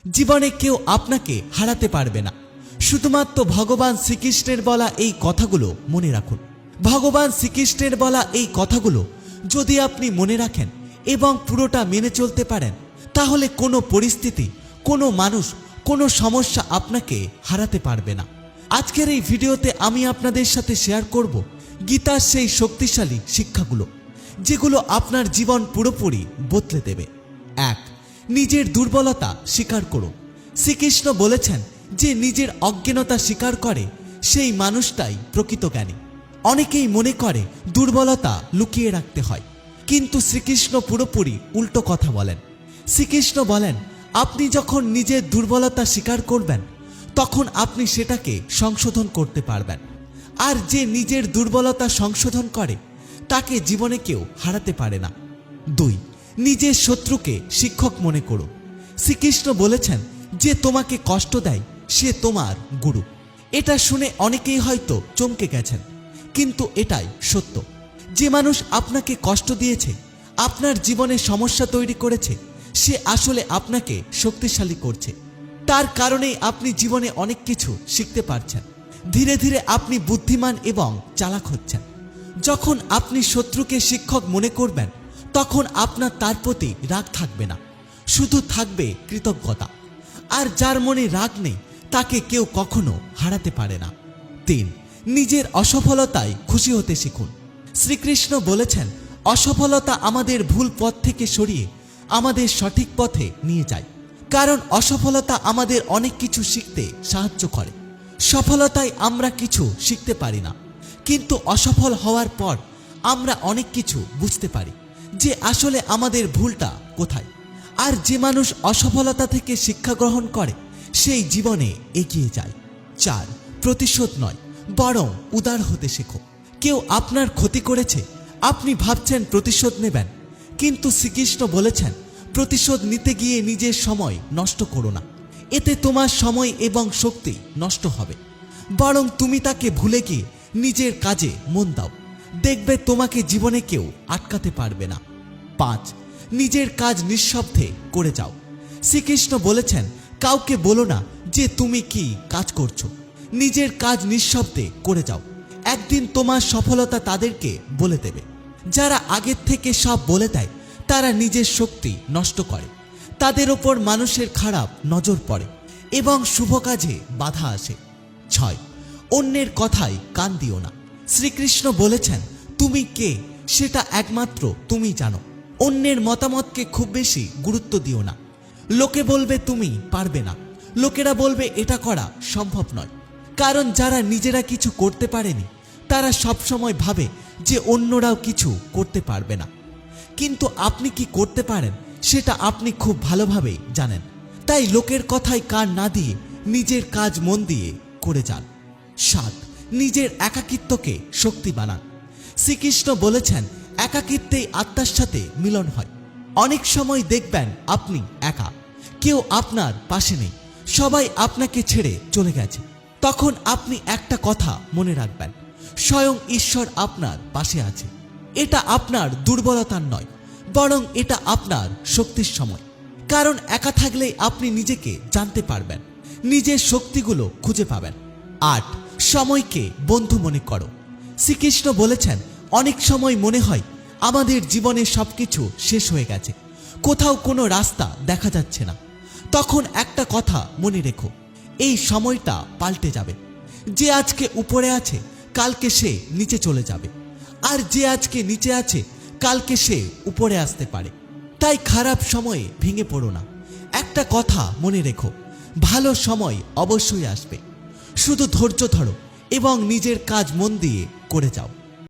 জীবনে কেউ আপনাকে হারাতে পারবে না। শুধুমাত্র ভগবান শ্রীকৃষ্ণের বলা এই কথাগুলো মনে রাখুন। ভগবান শ্রীকৃষ্ণের বলা এই কথাগুলো যদি আপনি মনে রাখেন এবং পুরোটা মেনে চলতে পারেন, তাহলে কোনো পরিস্থিতি, কোনো মানুষ, কোনো সমস্যা আপনাকে হারাতে পারবে না। আজকের এই ভিডিওতে আমি আপনাদের সাথে শেয়ার করব গীতার সেই শক্তিশালী শিক্ষাগুলো, যেগুলো আপনার জীবন পুরোপুরি বদলে দেবে। 1. নিজের দুর্বলতা স্বীকার করুন। শ্রীকৃষ্ণ বলেছেন যে নিজের অজ্ঞানতা স্বীকার করে সেই মানুষটাই প্রকৃত জ্ঞানী। অনেকেই মনে করে দুর্বলতা লুকিয়ে রাখতে হয়, কিন্তু শ্রীকৃষ্ণ পুরোপুরি উল্টো কথা বলেন। শ্রীকৃষ্ণ বলেন, আপনি যখন নিজের দুর্বলতা স্বীকার করবেন, তখন আপনি সেটাকে সংশোধন করতে পারবেন। আর যে নিজের দুর্বলতা সংশোধন করে, তাকে জীবনে কেউ হারাতে পারে না। 2. নিজের শত্রুকে শিক্ষক মনে করুন। শ্রীকৃষ্ণ বলেছেন, যে তোমাকে কষ্ট দেয় সে তোমার গুরু। এটা শুনে অনেকেই হয়তো চমকে গেছেন, কিন্তু এটাই সত্য। যে মানুষ আপনাকে কষ্ট দিয়েছে, আপনার জীবনে সমস্যা তৈরি করেছে, সে আসলে আপনাকে শক্তিশালী করছে। তার কারণেই আপনি জীবনে অনেক কিছু শিখতে পারছেন। ধীরে ধীরে আপনি বুদ্ধিমান এবং চালাক হচ্ছেন। যখন আপনি শত্রুকে শিক্ষক মনে করবেন, তখন আপনার তার প্রতি রাগ থাকবে না, শুধু থাকবে কৃতজ্ঞতা। আর যার মনে রাগ নেই, তাকে কেউ কখনো হারাতে পারে না। 3. নিজের অসফলতায় খুশি হতে শিখুন। শ্রীকৃষ্ণ বলেছেন, অসফলতা আমাদের ভুল পথ থেকে সরিয়ে আমাদের সঠিক পথে নিয়ে যায়। কারণ অসফলতা আমাদের অনেক কিছু শিখতে সাহায্য করে। সফলতায় আমরা কিছু শিখতে পারি না, কিন্তু অসফল হওয়ার পর আমরা অনেক কিছু বুঝতে পারি যে আসলে আমাদের ভুলটা কোথায়। আর যে মানুষ অসফলতা থেকে শিক্ষা গ্রহণ করে, সেই জীবনে এগিয়ে যায়। 4. প্রতিশোধ নয়, বরং উদার হতে শেখো। কেউ আপনার ক্ষতি করেছে, আপনি ভাবছেন প্রতিশোধ নেবেন, কিন্তু শ্রীকৃষ্ণ বলেছেন, প্রতিশোধ নিতে গিয়ে নিজের সময় নষ্ট করো না। এতে তোমার সময় এবং শক্তি নষ্ট হবে। বরং তুমি তাকে ভুলে গিয়ে নিজের কাজে মন দাও। দেখবে তোমাকে জীবনে কেউ আটকাতে পারবে না। 5. নিজের কাজ নিঃশব্দে করে যাও। শ্রীকৃষ্ণ বলেছেন, কাউকে বলো না যে তুমি কি কাজ করছো। নিজের কাজ নিঃশব্দে করে যাও। একদিন তোমার সফলতা তাদেরকে বলে দেবে। যারা আগের থেকে সব বলে দেয়, তারা নিজের শক্তি নষ্ট করে। তাদের ওপর মানুষের খারাপ নজর পড়ে এবং শুভ কাজে বাধা আসে। 6. অন্যের কথায় কান দিও না। শ্রীকৃষ্ণ বলেছেন, তুমি কে সেটা একমাত্র তুমি জানো। অন্যের মতামতকে খুব বেশি গুরুত্ব দিও না। লোকে বলবে তুমি পারবে না, লোকেরা বলবে এটা করা সম্ভব নয়। কারণ যারা নিজেরা কিছু করতে পারেনি, তারা সবসময় ভাবে যে অন্যরাও কিছু করতে পারবে না। কিন্তু আপনি কি করতে পারেন সেটা আপনি খুব ভালোভাবেই জানেন। তাই লোকের কথায় কান না দিয়ে নিজের কাজ মন দিয়ে করে যান। 7. নিজের একাকিত্বকে শক্তি বানান। শ্রীকৃষ্ণ বলেছেন, একাকিত্বেই আত্মার সাথে মিলন হয়। অনেক সময় দেখবেন আপনি একা, কেউ আপনার পাশে নেই, সবাই আপনাকে ছেড়ে চলে গেছে। তখন আপনি একটা কথা মনে রাখবেন, স্বয়ং ঈশ্বর আপনার পাশে আছে। এটা আপনার দুর্বলতার নয়, বরং এটা আপনার শক্তির সময়। কারণ একা থাকলেই আপনি নিজেকে জানতে পারবেন, নিজের শক্তিগুলো খুঁজে পাবেন। 8. সময়কে বন্ধু মনে করো। শ্রীকৃষ্ণ বলেছেন, অনেক সময় মনে হয় আমাদের জীবনে সবকিছু শেষ হয়ে গেছে, কোথাও কোনো রাস্তা দেখা যাচ্ছে না। তখন একটা কথা মনে রেখো, এই সময়টা পাল্টে যাবে। যে আজকে উপরে আছে, কালকে সে নিচে চলে যাবে। আর যে আজকে নিচে আছে, কালকে সে উপরে আসতে পারে। তাই খারাপ সময়ে ভেঙে পড়ো না। একটা কথা মনে রেখো, ভালো সময় অবশ্যই আসবে। শুধু ধৈর্য ধরো এবং নিজের কাজ মন দিয়ে করে যাও।